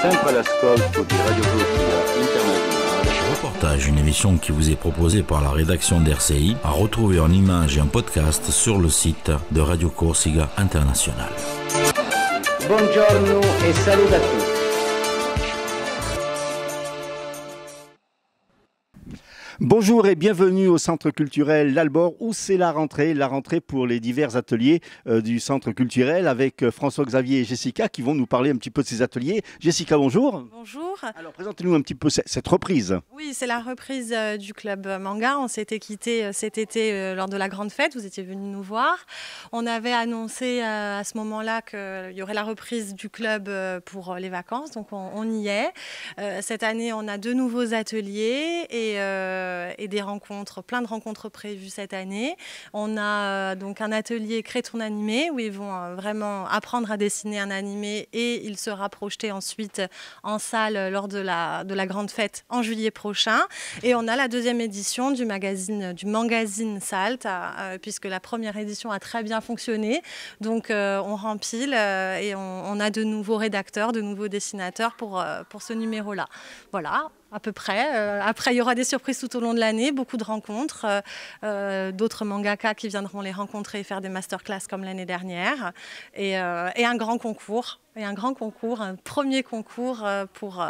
Sempre all'ascolto di Radio Corsica Internazionale. Reportage, une émission qui vous est proposée par la rédaction d'RCI, à retrouver en images et en podcast sur le site de Radio Corsica Internazionale. Buongiorno e saluto a tutti. Bonjour et bienvenue au Centre culturel L'Albor où c'est la rentrée pour les divers ateliers du Centre culturel avec François-Xavier et Jessica qui vont nous parler un petit peu de ces ateliers. Jessica, bonjour. Bonjour. Alors présentez-nous un petit peu cette reprise. Oui, c'est la reprise du club manga. On s'était quitté cet été lors de la grande fête. Vous étiez venus nous voir. On avait annoncé à ce moment-là qu'il y aurait la reprise du club pour les vacances. Donc on y est. Cette année, on a 2 nouveaux ateliers et des rencontres, plein de rencontres prévues cette année. On a donc un atelier Crée ton animé où ils vont vraiment apprendre à dessiner un animé et il sera projeté ensuite en salle lors de la grande fête en juillet prochain. Et on a la 2e édition du magazine Salt puisque la première édition a très bien fonctionné. Donc on rempile et on a de nouveaux rédacteurs, de nouveaux dessinateurs pour ce numéro-là. Voilà. À peu près. Après, il y aura des surprises tout au long de l'année, beaucoup de rencontres, d'autres mangaka qui viendront les rencontrer et faire des masterclass comme l'année dernière, et un grand concours. Un premier concours pour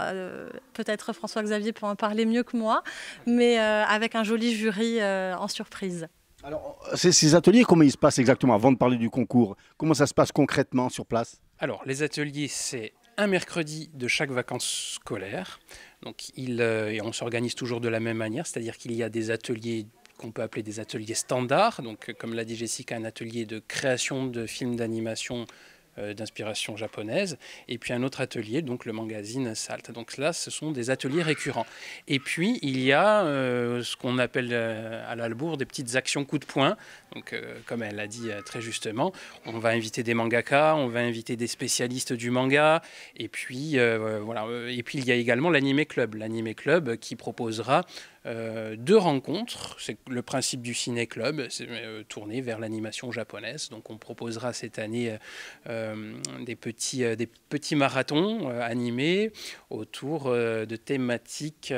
peut-être François-Xavier peut en parler mieux que moi, mais avec un joli jury en surprise. Alors, ces ateliers, comment ils se passent exactement avant de parler du concours? Comment ça se passe concrètement sur place? Alors, les ateliers, c'est un mercredi de chaque vacances scolaires. Donc, et on s'organise toujours de la même manière, c'est-à-dire qu'il y a des ateliers qu'on peut appeler des ateliers standards. Donc, comme l'a dit Jessica, un atelier de création de films d'animation d'inspiration japonaise, et puis un autre atelier, donc le magazine Salt. Donc là, ce sont des ateliers récurrents. Et puis, il y a ce qu'on appelle à l'Albour des petites actions coup de poing. Donc, comme elle l'a dit très justement, on va inviter des mangakas, on va inviter des spécialistes du manga, et puis, voilà. Et puis, il y a également l'Anime Club. L'Anime Club qui proposera 2 rencontres. C'est le principe du Ciné Club, c'est tourné vers l'animation japonaise. Donc on proposera cette année des petits marathons animés autour de thématiques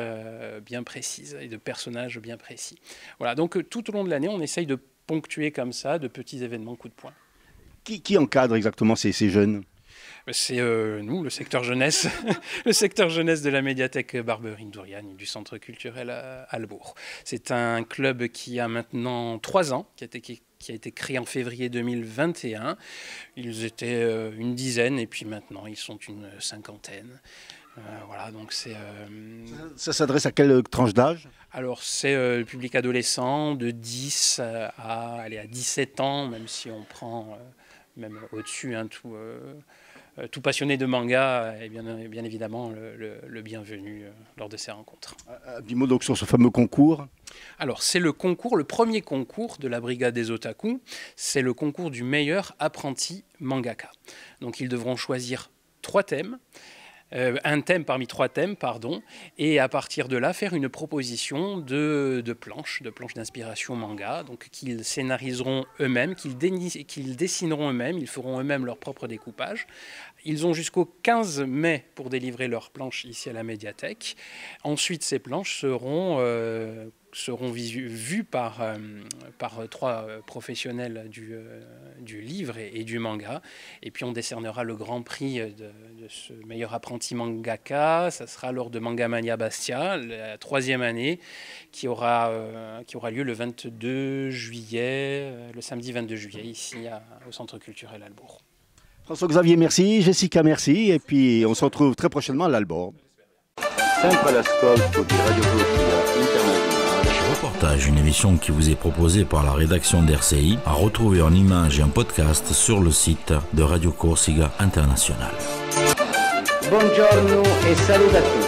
bien précises et de personnages bien précis. Voilà, donc tout au long de l'année, on essaye de ponctuer comme ça de petits événements coup de poing. Qui encadre exactement ces jeunes? C'est nous, le secteur jeunesse, le secteur jeunesse de la médiathèque Barberine-Douriane du centre culturel Albour. C'est un club qui a maintenant 3 ans, qui a été créé en février 2021. Ils étaient une dizaine et puis maintenant ils sont une 50aine. Voilà, donc c'est. Ça s'adresse à quelle tranche d'âge? Alors c'est le public adolescent de 10 à 17 ans, même si on prend même au-dessus tout passionné de manga est bien évidemment le bienvenu lors de ces rencontres. Un petit mot donc sur ce fameux concours. Alors c'est le premier concours de la Brigade des Otaku, c'est le concours du meilleur apprenti mangaka. Donc ils devront choisir 3 thèmes. Un thème parmi 3 thèmes, pardon, et à partir de là, faire une proposition de planches d'inspiration manga, donc qu'ils scénariseront eux-mêmes, qu'ils dessineront eux-mêmes, ils feront eux-mêmes leur propre découpage. Ils ont jusqu'au 15 mai pour délivrer leurs planches ici à la médiathèque. Ensuite, ces planches seront vues par 3 professionnels du livre et du manga. Et puis on décernera le grand prix de ce meilleur apprenti mangaka. Ça sera lors de Mangamania Bastia, la 3e année, qui aura lieu le 22 juillet, le samedi 22 juillet, ici au Centre culturel Albour. François-Xavier, merci. Jessica, merci. Et puis on se retrouve très prochainement à l'Albor. Sempre all'ascolto di Radio Corsica Internazionale. Reportage, une émission qui vous est proposée par la rédaction d'RCI, à retrouver en images et en podcast sur le site de Radio Corsica Internazionale. Buongiorno e saluto a tutti.